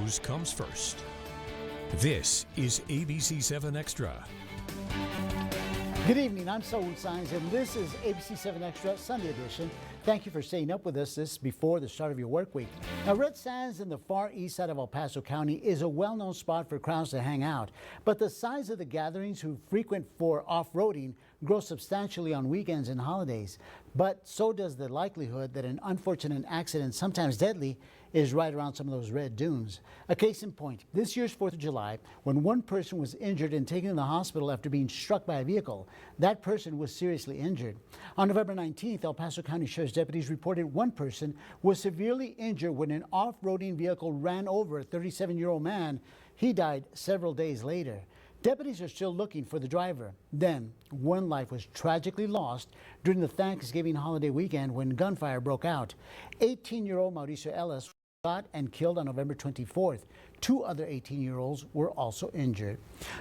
news comes first. This is ABC 7 Extra. Good evening, I'm Saul Saenz, and this is ABC 7 Extra Sunday edition. Thank you for staying up with us this before the start of your work week. Now, Red Sands in the far east side of El Paso County is a well-known spot for crowds to hang out, but the size of the gatherings who frequent for off-roading grows substantially on weekends and holidays. But so does the likelihood that an unfortunate accident, sometimes deadly, is right around some of those red dunes. A case in point, this year's 4th of July, when one person was injured and taken to the hospital after being struck by a vehicle. That person was seriously injured. On November 19th, El Paso County Sheriff's deputies reported one person was severely injured when an off-roading vehicle ran over a 37-year-old man. He died several days later. Deputies are still looking for the driver. Then, one life was tragically lost during the Thanksgiving holiday weekend when gunfire broke out. 18-year-old Mauricio Ellis was shot and killed on November 24th. Two other 18-year-olds were also injured.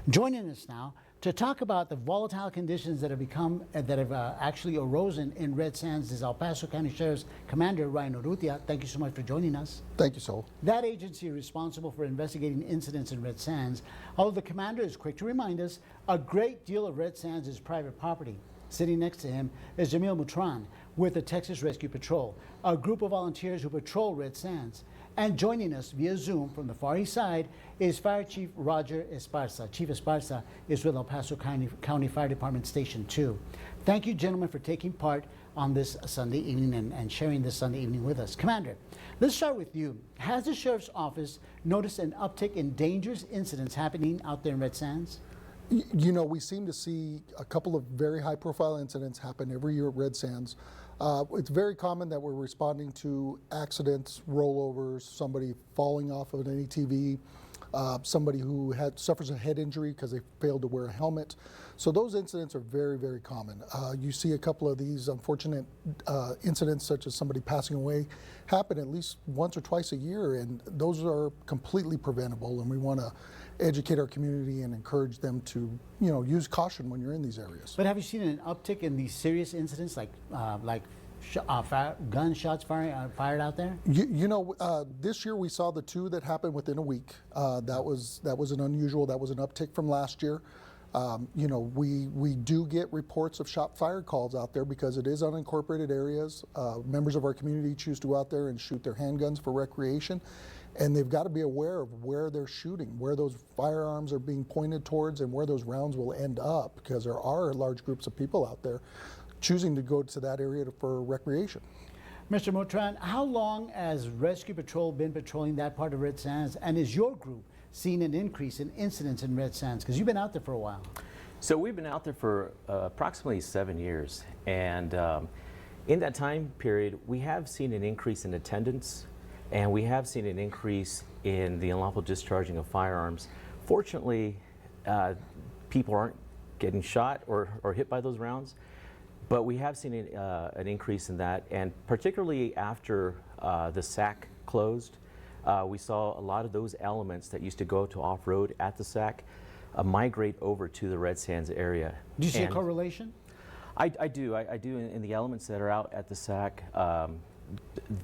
Joining us now to talk about the volatile conditions that have actually arisen in Red Sands is El Paso County Sheriff's Commander Ryan Urrutia. Thank you so much for joining us. Thank you, Saul. That agency is responsible for investigating incidents in Red Sands. Although the commander is quick to remind us, a great deal of Red Sands is private property. Sitting next to him is Jamil Mutran with the Texas Rescue Patrol, a group of volunteers who patrol Red Sands. And joining us via Zoom from the Far East Side is Fire Chief Roger Esparza. Chief Esparza is with El Paso County Fire Department Station 2. Thank you, gentlemen, for taking part on this Sunday evening and sharing this Sunday evening with us. Commander, let's start with you. Has the Sheriff's Office noticed an uptick in dangerous incidents happening out there in Red Sands? You know, we seem to see a couple of very high-profile incidents happen every year at Red Sands. It's very common that we're responding to accidents, rollovers, somebody falling off of an ATV, somebody who suffers a head injury because they failed to wear a helmet. So those incidents are very, very common. You see a couple of these unfortunate incidents, such as somebody passing away, happen at least once or twice a year, and those are completely preventable, and we want to educate our community and encourage them to, use caution when you're in these areas. But have you seen an uptick in these serious incidents like gunshots fired out there? This year we saw the two that happened within a week. That was an uptick from last year. We do get reports of shot fire calls out there because it is unincorporated areas. Members of our community choose to go out there and shoot their handguns for recreation. And they've got to be aware of where they're shooting, where those firearms are being pointed towards, and where those rounds will end up, because there are large groups of people out there choosing to go to that area for recreation. Mr. Mutran, how long has Rescue Patrol been patrolling that part of Red Sands, and is your group seeing an increase in incidents in Red Sands? Because you've been out there for a while. So we've been out there for approximately 7 years, and in that time period, we have seen an increase in attendance, and we have seen an increase in the unlawful discharging of firearms. Fortunately, people aren't getting shot or hit by those rounds, but we have seen an increase in that, and particularly after the SAC closed, we saw a lot of those elements that used to go to off-road at the SAC migrate over to the Red Sands area. Do you see a correlation? I do in the elements that are out at the SAC.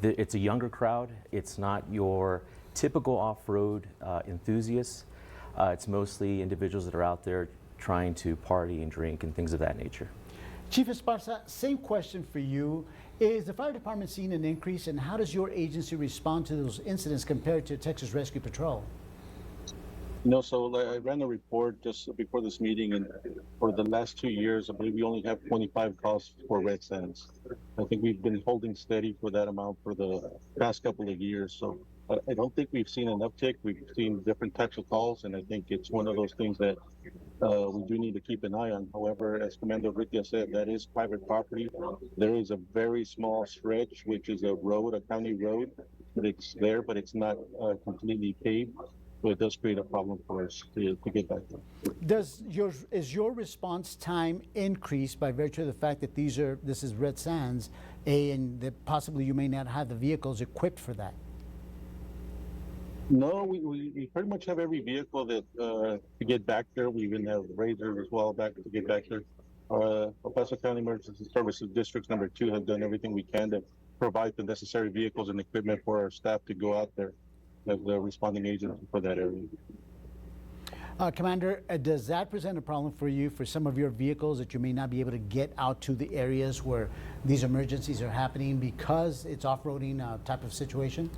It's a younger crowd. It's not your typical off-road enthusiasts. It's mostly individuals that are out there trying to party and drink and things of that nature. Chief Esparza, same question for you. Is the fire department seeing an increase, and how does your agency respond to those incidents compared to Texas Rescue Patrol? So I ran a report just before this meeting, and for the last 2 years, I believe we only have 25 calls for Red Sands. I think we've been holding steady for that amount for the past couple of years. So I don't think we've seen an uptick. We've seen different types of calls, and I think it's one of those things that we do need to keep an eye on. However, as Commander Urrutia said, that is private property. There is a very small stretch, which is a road, a county road, but it's there, but it's not completely paved. So it does create a problem for us to get back there. Is your response time increased by virtue of the fact that this is Red Sands, and that possibly you may not have the vehicles equipped for that? No, we pretty much have every vehicle that to get back there. We even have razors as well to get back there. El Paso County Emergency Services District number 2 has done everything we can to provide the necessary vehicles and equipment for our staff to go out there. as the responding agency for that area. Commander, does that present a problem for you for some of your vehicles that you may not be able to get out to the areas where these emergencies are happening because it's off-roading type of situation?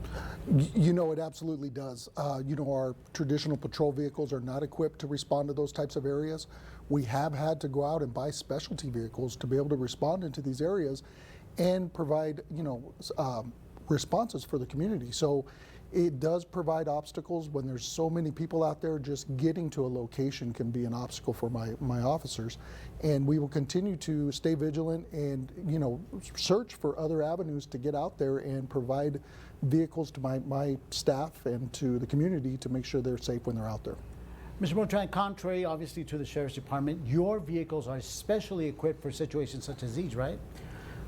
You know, it absolutely does. You know, our traditional patrol vehicles are not equipped to respond to those types of areas. We have had to go out and buy specialty vehicles to be able to respond into these areas and provide, you know, responses for the community. So it does provide obstacles when there's so many people out there. Just getting to a location can be an obstacle for my officers, and we will continue to stay vigilant and, you know, search for other avenues to get out there and provide vehicles to my staff and to the community to make sure they're safe when they're out there. Mr. Beltran, contrary obviously to the Sheriff's Department, your vehicles are specially equipped for situations such as these, right?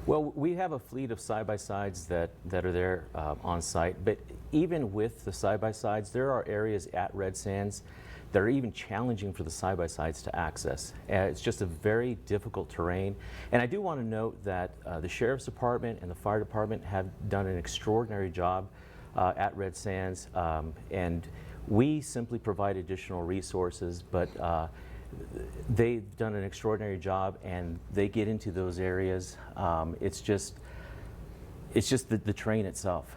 Well, we have a fleet of side-by-sides that are there on site, but even with the side-by-sides, there are areas at Red Sands that are even challenging for the side-by-sides to access. It's just a very difficult terrain. And I do want to note that the Sheriff's Department and the Fire Department have done an extraordinary job at Red Sands, and we simply provide additional resources, but they've done an extraordinary job, and they get into those areas. It's just the terrain itself,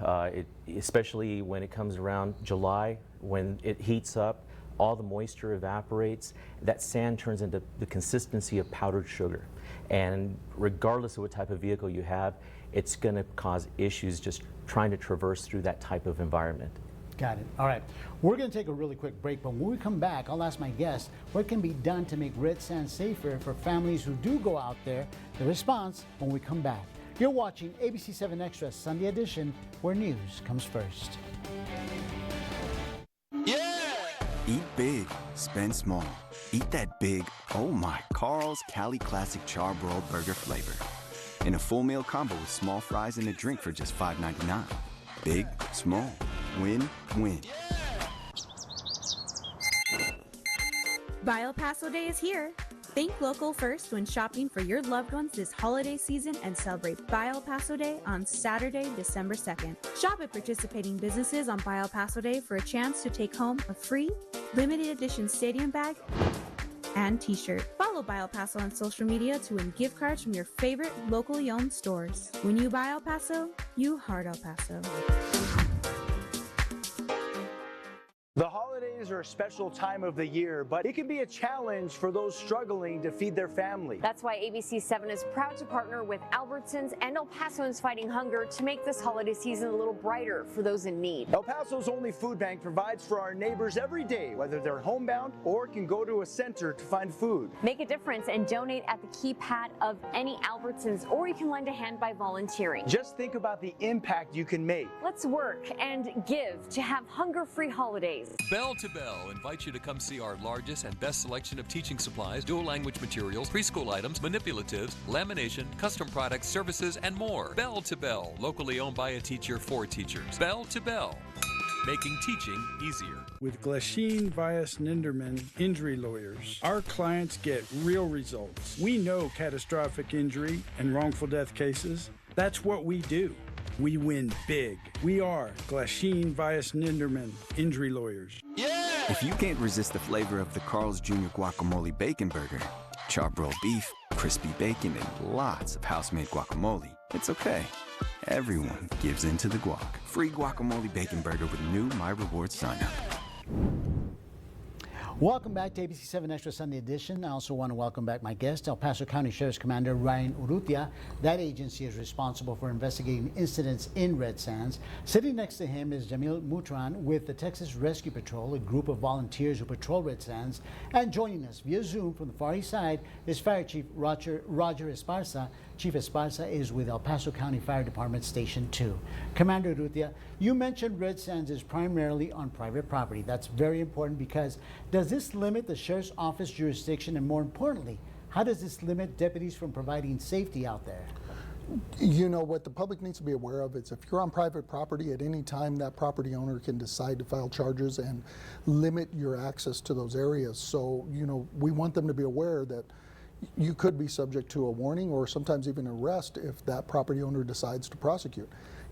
especially when it comes around July, when it heats up, all the moisture evaporates, that sand turns into the consistency of powdered sugar. And regardless of what type of vehicle you have, it's going to cause issues just trying to traverse through that type of environment. Got it. All right. We're going to take a really quick break, but when we come back, I'll ask my guests what can be done to make Red Sands safer for families who do go out there. The response when we come back. You're watching ABC 7 Extra Sunday Edition, where news comes first. Eat big, spend small. Eat that big, oh my, Carl's Cali Classic Charbroiled Burger flavor. In a full meal combo with small fries and a drink for just $5.99. Big, small, win, win. Buy El Paso Day is here. Think local first when shopping for your loved ones this holiday season and celebrate Buy El Paso Day on Saturday, December 2nd. Shop at participating businesses on Buy El Paso Day for a chance to take home a free limited edition stadium bag and t-shirt. Follow Buy El Paso on social media to win gift cards from your favorite locally owned stores. When you buy El Paso, you heart El Paso. The holidays are a special time of the year, but it can be a challenge for those struggling to feed their family. That's why ABC 7 is proud to partner with Albertsons and El Pasoans Fighting Hunger to make this holiday season a little brighter for those in need. El Paso's only food bank provides for our neighbors every day, whether they're homebound or can go to a center to find food. Make a difference and donate at the keypad of any Albertsons, or you can lend a hand by volunteering. Just think about the impact you can make. Let's work and give to have hunger-free holidays. Bell to Bell invites you to come see our largest and best selection of teaching supplies, dual language materials, preschool items, manipulatives, lamination, custom products, services, and more. Bell to Bell, locally owned by a teacher for teachers. Bell to Bell, making teaching easier. With Glasheen, Vyas, Ninderman injury lawyers, our clients get real results. We know catastrophic injury and wrongful death cases. That's what we do. We win big. We are Glasheen, Vyas, Ninderman injury lawyers. If you can't resist the flavor of the Carl's Jr. Guacamole Bacon Burger, charbroiled beef, crispy bacon, and lots of house-made guacamole, it's okay. Everyone gives in to the guac. Free guacamole bacon burger with new My Rewards sign-up. Welcome back to ABC 7 Extra Sunday Edition. I also want to welcome back my guest, El Paso County Sheriff's Commander Ryan Urrutia. That agency is responsible for investigating incidents in Red Sands. Sitting next to him is Jamil Mutran with the Texas Rescue Patrol, a group of volunteers who patrol Red Sands. And joining us via Zoom from the Far East Side is Fire Chief Roger Esparza. Chief Esparza is with El Paso County Fire Department Station 2. Commander Urrutia, you mentioned Red Sands is primarily on private property. That's very important because does this limit the Sheriff's Office jurisdiction, and more importantly, how does this limit deputies from providing safety out there? You know, what the public needs to be aware of is if you're on private property, at any time that property owner can decide to file charges and limit your access to those areas. So, you know, we want them to be aware that you could be subject to a warning or sometimes even arrest if that property owner decides to prosecute.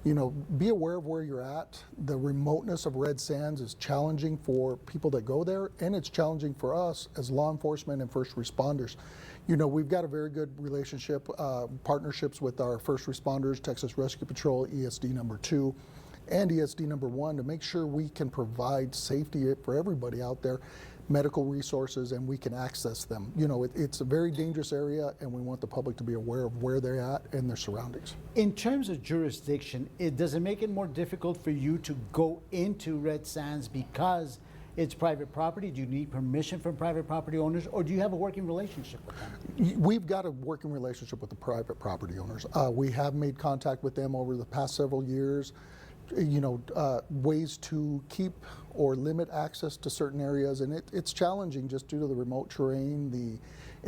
you know, be aware of where you're at. The remoteness of red sands is challenging for people that go there, and it's challenging for us as law enforcement and first responders. You know, we've got a very good relationship, partnerships with our first responders, Texas Rescue Patrol, ESD number 2, and ESD number 1 to make sure we can provide safety for everybody out there, medical resources, and we can access them. You know, it's a very dangerous area, and we want the public to be aware of where they're at and their surroundings. In terms of jurisdiction, does it make it more difficult for you to go into red sands because it's private property? Do you need permission from private property owners, or do you have a working relationship with them? We've got a working relationship with the private property owners. We have made contact with them over the past several years. You know, ways to keep or limit access to certain areas, and it's challenging just due to the remote terrain, the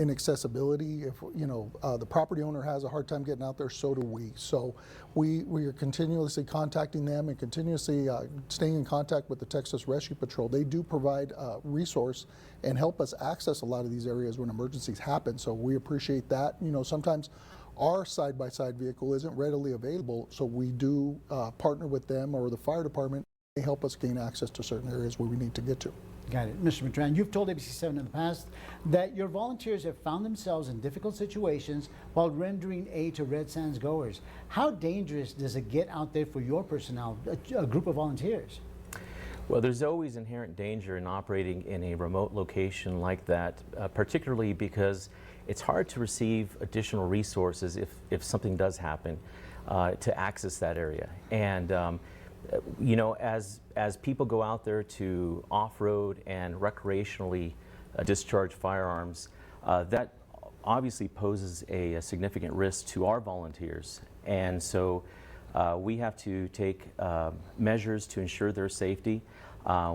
inaccessibility. If you know the property owner has a hard time getting out there, so do we. So we are continuously contacting them and continuously staying in contact with the Texas Rescue Patrol. They do provide resource and help us access a lot of these areas when emergencies happen. So we appreciate that. You know, sometimes our side-by-side vehicle isn't readily available, so we do partner with them or the fire department. They help us gain access to certain areas where we need to get to. Got it. Mr. Matran, you've told ABC7 in the past that your volunteers have found themselves in difficult situations while rendering aid to red sands goers. How dangerous does it get out there for your personnel, a group of volunteers? Well, there's always inherent danger in operating in a remote location like that, particularly because it's hard to receive additional resources if something does happen to access that area. And you know, as people go out there to off-road and recreationally discharge firearms, that obviously poses a significant risk to our volunteers. And so we have to take measures to ensure their safety.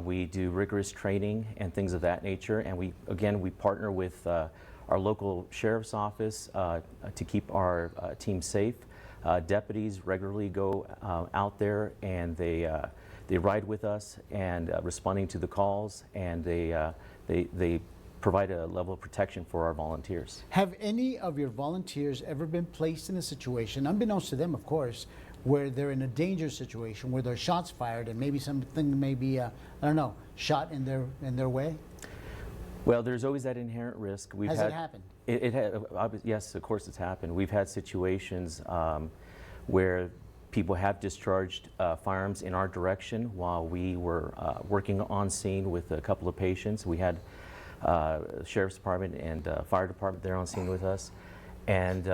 We do rigorous training and things of that nature, and we partner with our local sheriff's office to keep our team safe. Deputies regularly go out there, and they ride with us and responding to the calls, and they provide a level of protection for our volunteers. Have any of your volunteers ever been placed in a situation, unbeknownst to them of course, where they're in a dangerous situation, where there's shots fired and maybe something may be, I don't know, shot in their way? Well, there's always that inherent risk. Has it happened? Yes, of course it's happened. We've had situations where people have discharged firearms in our direction while we were working on scene with a couple of patients. We had Sheriff's Department and Fire Department there on scene with us. And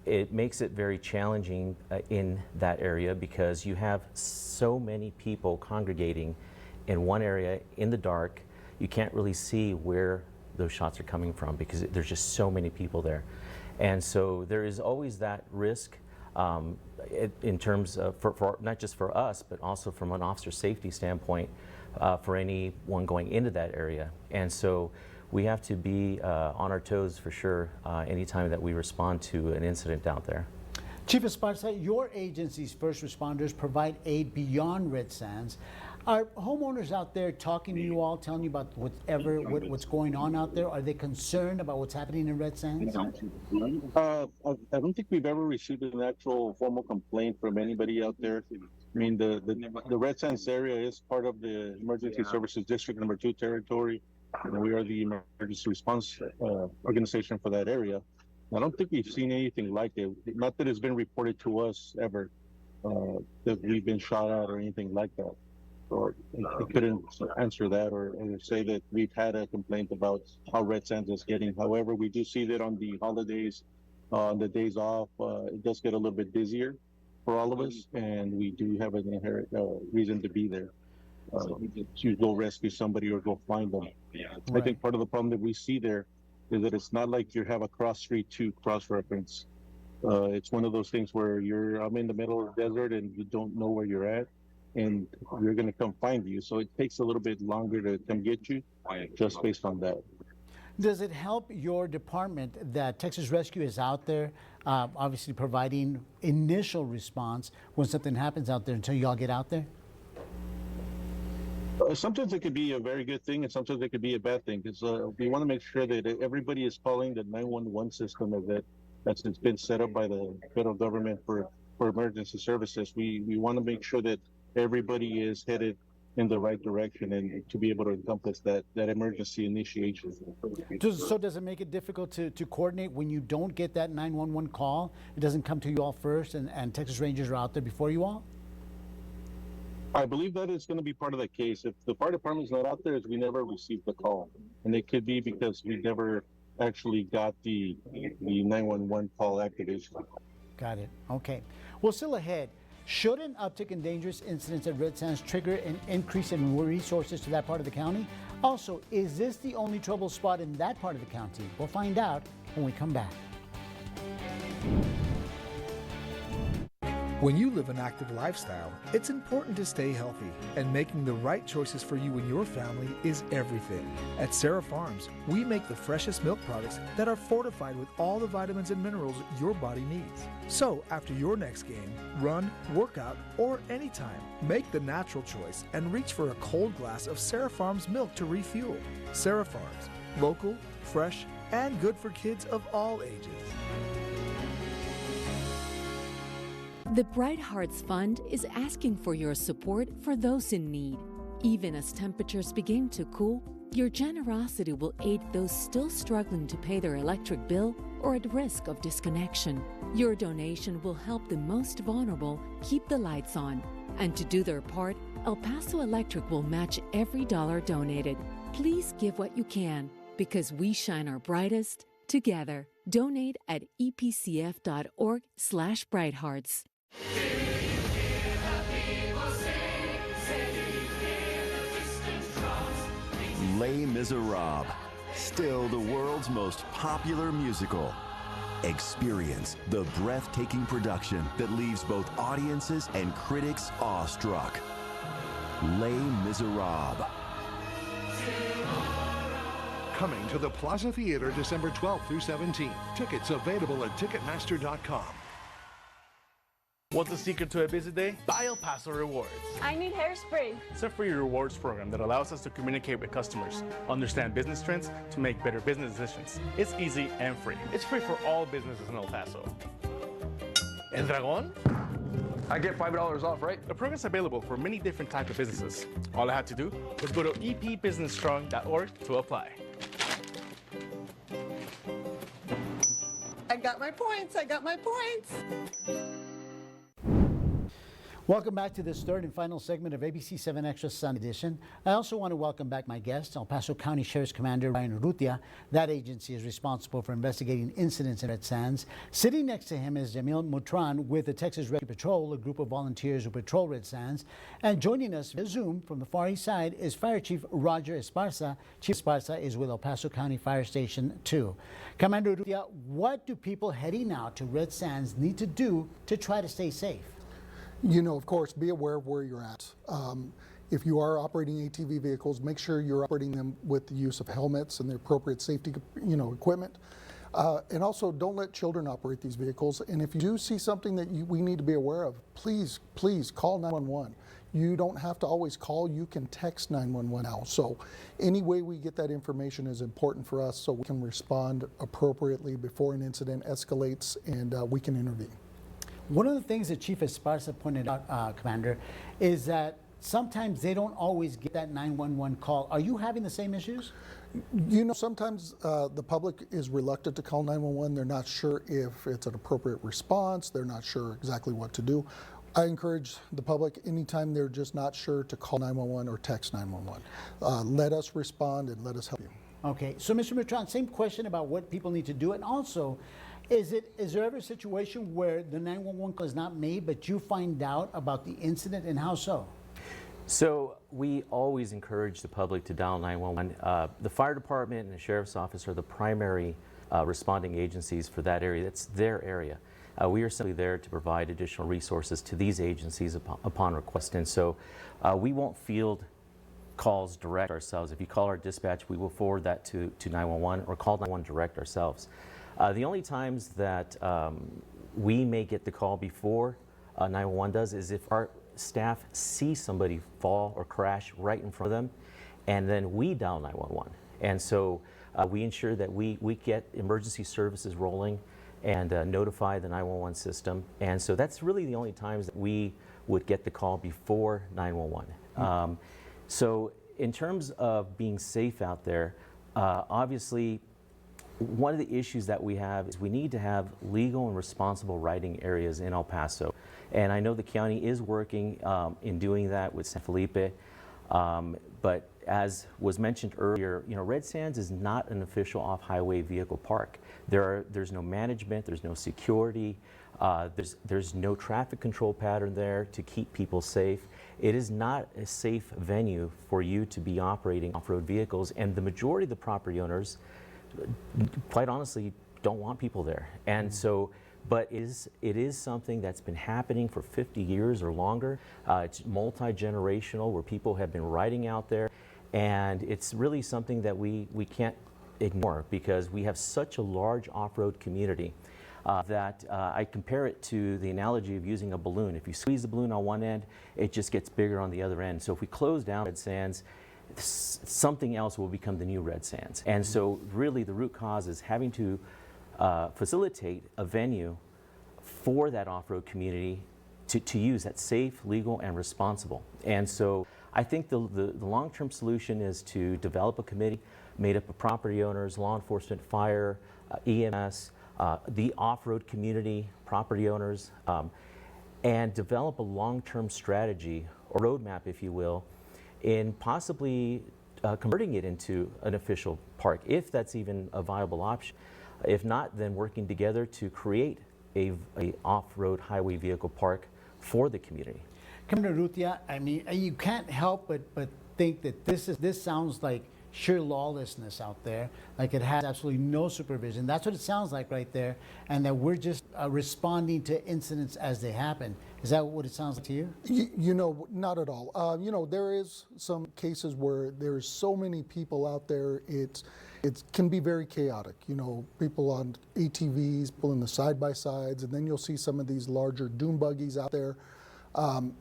it makes it very challenging in that area because you have so many people congregating in one area in the dark. You can't really see where those shots are coming from because there's just so many people there. And so there is always that risk in terms of, for not just for us, but also from an officer safety standpoint for anyone going into that area. And so we have to be on our toes for sure anytime that we respond to an incident out there. Chief Esparza, your agency's first responders provide aid beyond red sands. Are homeowners out there talking to you all, telling you about what's going on out there? Are they concerned about what's happening in red sands? I don't think we've ever received an actual formal complaint from anybody out there. I mean, the red sands area is part of the Emergency Services District number 2 territory. And we are the emergency response organization for that area. I don't think we've seen anything like it. Not that it's been reported to us ever that we've been shot at or anything like that. Or I couldn't answer that or say that we've had a complaint about how red sands is getting. However, we do see that on the holidays, on the days off, it does get a little bit busier for all of us, and we do have an inherent reason to be there. To go rescue somebody or go find them. I think part of the problem that we see there is that it's not like you have a cross street to cross reference. It's one of those things where I'm in the middle of the desert and you don't know where you're at, and we're going to come find you. So it takes a little bit longer to come get you just based on that. Does it help your department that Texas Rescue is out there, obviously providing initial response when something happens out there until y'all get out there? Sometimes it could be a very good thing, and sometimes it could be a bad thing. Because we want to make sure that everybody is calling the 911 system that's been set up by the federal government for for emergency services. We want to make sure that everybody is headed in the right direction and to be able to encompass that emergency initiation. So does it make it difficult to coordinate when you don't get that 911 call? It doesn't come to you all first, and Texas Rangers are out there before you all? I believe that is going to be part of the case. If the fire department's not out there, is we never received the call, and it could be because we never actually got the 911 call activation. Got it. Okay. Well, still ahead. Should an uptick in dangerous incidents at Red Sands trigger an increase in resources to that part of the county? Also, is this the only trouble spot in that part of the county? We'll find out when we come back. When you live an active lifestyle, it's important to stay healthy, and making the right choices for you and your family is everything. At Sarah Farms, we make the freshest milk products that are fortified with all the vitamins and minerals your body needs. So, after your next game, run, workout, or anytime, make the natural choice and reach for a cold glass of Sarah Farms milk to refuel. Sarah Farms, local, fresh, and good for kids of all ages. The Bright Hearts Fund is asking for your support for those in need. Even as temperatures begin to cool, your generosity will aid those still struggling to pay their electric bill or at risk of disconnection. Your donation will help the most vulnerable keep the lights on. And to do their part, El Paso Electric will match every dollar donated. Please give what you can, because we shine our brightest together. Donate at epcf.org/brighthearts. Les Miserables, still the world's most popular musical. Experience the breathtaking production that leaves both audiences and critics awestruck. Les Miserables. Coming to the Plaza Theater December 12th through 17th. Tickets available at Ticketmaster.com. What's the secret to a busy day? Buy El Paso Rewards. I need hairspray. It's a free rewards program that allows us to communicate with customers, understand business trends to make better business decisions. It's easy and free. It's free for all businesses in El Paso. El Dragon? I get $5 off, right? The program's available for many different types of businesses. All I had to do was go to epbusinessstrong.org to apply. I got my points. I got my points. Welcome back to this third and final segment of ABC 7 Extra Sunday Edition. I also want to welcome back my guest, El Paso County Sheriff's Commander Ryan Urrutia. That agency is responsible for investigating incidents in Red Sands. Sitting next to him is Jamil Mutran with the Texas Rescue Patrol, a group of volunteers who patrol Red Sands. And joining us via Zoom from the Far East Side is Fire Chief Roger Esparza. Chief Esparza is with El Paso County Fire Station 2. Commander Urrutia, what do people heading out to Red Sands need to do to try to stay safe? You know, of course, be aware of where you're at. If you are operating ATV vehicles, make sure you're operating them with the use of helmets and the appropriate safety, equipment. And also, don't let children operate these vehicles. And if you do see something that we need to be aware of, please call 911. You don't have to always call, you can text 911 now. So any way we get that information is important for us so we can respond appropriately before an incident escalates and we can intervene. One of the things that Chief Esparza pointed out, Commander, is that sometimes they don't always get that 911 call. Are you having the same issues? You know, sometimes the public is reluctant to call 911. They're not sure if it's an appropriate response. They're not sure exactly what to do. I encourage the public, anytime they're just not sure, to call 911 or text 911. Let us respond and let us help you. Okay, so Mr. Mutran, same question about what people need to do, and also, is there ever a situation where the 911 call is not made, but you find out about the incident, and how so? So we always encourage the public to dial 911. The fire department and the sheriff's office are the primary responding agencies for that area. That's their area. We are simply there to provide additional resources to these agencies upon request, and so we won't field calls direct ourselves. If you call our dispatch, we will forward that to 911 or call 911 direct ourselves. The only times that we may get the call before 911 does is if our staff see somebody fall or crash right in front of them, and then we dial 911. And so we ensure that we get emergency services rolling and notify the 911 system. And so that's really the only times that we would get the call before 911. So in terms of being safe out there, obviously one of the issues that we have is we need to have legal and responsible riding areas in El Paso. And I know the county is working in doing that with San Felipe. But as was mentioned earlier, Red Sands is not an official off-highway vehicle park. There's no management, there's no security, there's no traffic control pattern there to keep people safe. It is not a safe venue for you to be operating off-road vehicles, and the majority of the property owners, quite honestly, don't want people there. And so, but it is something that's been happening for 50 years or longer. It's multi-generational, where people have been riding out there, and it's really something that we can't ignore, because we have such a large off-road community that I compare it to the analogy of using a balloon. If you squeeze the balloon on one end, it just gets bigger on the other end. So if we close down Red Sands, something else will become the new Red Sands. And so really the root cause is having to facilitate a venue for that off-road community to use that's safe, legal, and responsible. And so I think the long-term solution is to develop a committee made up of property owners, law enforcement, fire, EMS, the off-road community, property owners, and develop a long-term strategy, or roadmap, if you will, in possibly converting it into an official park, if that's even a viable option. If not, then working together to create a off-road highway vehicle park for the community. Commissioner Urrutia, I mean, you can't help but think that this sounds like sheer lawlessness out there, like it has absolutely no supervision. That's what it sounds like right there, and that we're just responding to incidents as they happen. Is that what it sounds like to you? You know, not at all. You know, there is some cases where there's so many people out there, it can be very chaotic. You know, people on ATVs pulling the side-by-sides, and then you'll see some of these larger dune buggies out there.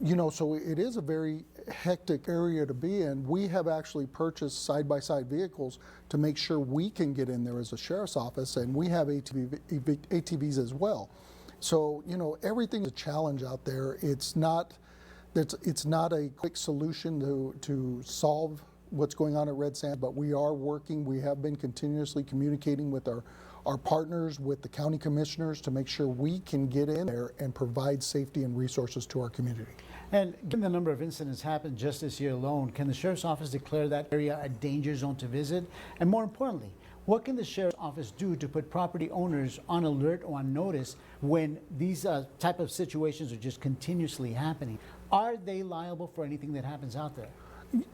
You know, so it is a very hectic area to be in. We have actually purchased side-by-side vehicles to make sure we can get in there as a sheriff's office, and we have ATVs as well. So, you know, everything's a challenge out there. It's not a quick solution to solve what's going on at Red Sands, but we are working. We have been continuously communicating with our partners, with the county commissioners, to make sure we can get in there and provide safety and resources to our community. And given the number of incidents happened just this year alone, can the Sheriff's Office declare that area a danger zone to visit? And more importantly, what can the Sheriff's Office do to put property owners on alert or on notice when these type of situations are just continuously happening? Are they liable for anything that happens out there?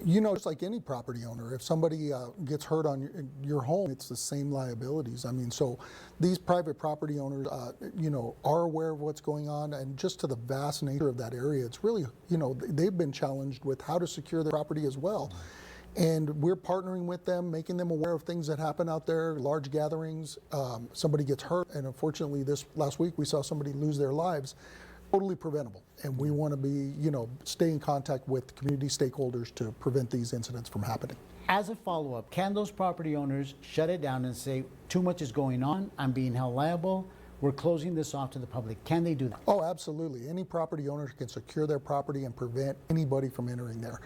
You know, it's like any property owner. If somebody gets hurt on your home, it's the same liabilities. I mean, so these private property owners, you know, are aware of what's going on, and just to the vast nature of that area, it's really, you know, they've been challenged with how to secure their property as well. And we're partnering with them, making them aware of things that happen out there, large gatherings, somebody gets hurt, and unfortunately this last week we saw somebody lose their lives. Totally preventable, and we want to be, you know, stay in contact with community stakeholders to prevent these incidents from happening. As a follow-up, can those property owners shut it down and say, too much is going on, I'm being held liable, we're closing this off to the public? Can they do that? Oh, absolutely. Any property owner can secure their property and prevent anybody from entering there.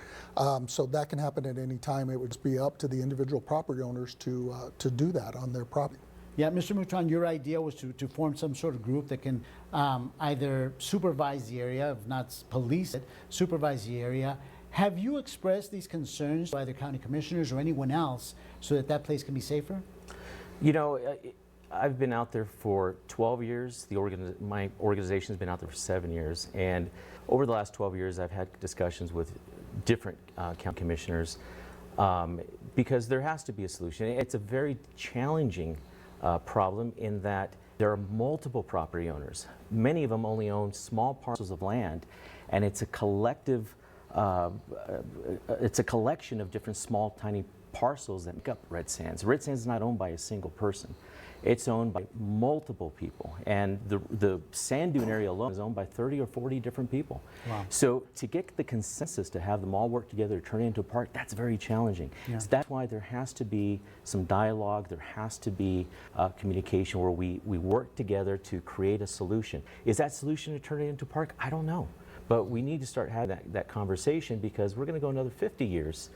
So that can happen at any time. It would just be up to the individual property owners to do that on their property. Yeah, Mr. Mutron, your idea was to form some sort of group that can either supervise the area, if not police it, supervise the area. Have you expressed these concerns to either county commissioners or anyone else so that that place can be safer? You know, I've been out there for 12 years. My organization has been out there for 7 years. And over the last 12 years, I've had discussions with different county commissioners because there has to be a solution. It's a very challenging problem in that there are multiple property owners. Many of them only own small parcels of land, and it's a collective, it's a collection of different small, tiny parcels that make up Red Sands. Red Sands is not owned by a single person. It's owned by multiple people, and the sand dune area alone is owned by 30 or 40 different people. Wow. So to get the consensus to have them all work together to turn it into a park, that's very challenging. Yeah. So that's why there has to be some dialogue, there has to be communication where we work together to create a solution. Is that solution to turn it into a park? I don't know. But we need to start having that conversation, because we're going to go another 50 years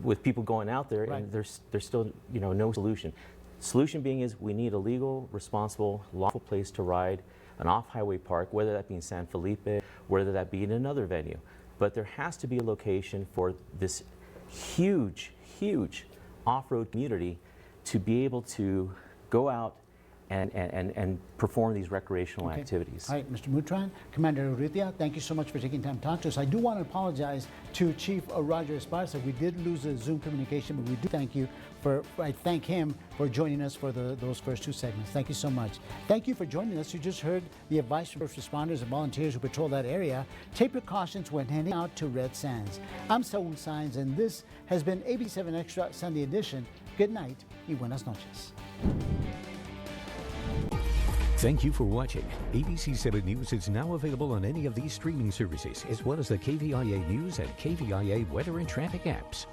with people going out there, Right. and there's still no solution. Solution being is we need a legal, responsible, lawful place to ride, an off-highway park, whether that be in San Felipe, whether that be in another venue. But there has to be a location for this huge, huge off-road community to be able to go out and perform these recreational activities. All right, Mr. Mutran, Commander Urrutia, thank you so much for taking time to talk to us. I do want to apologize to Chief Roger Esparza. We did lose the Zoom communication, but we do thank you I thank him for joining us for those first two segments. Thank you so much. Thank you for joining us. You just heard the advice from first responders and volunteers who patrol that area. Take precautions when heading out to Red Sands. I'm Saul Saenz, and this has been ABC7 Extra Sunday Edition. Good night y buenas noches. Thank you for watching. ABC7 News is now available on any of these streaming services, as well as the KVIA News and KVIA Weather and Traffic apps.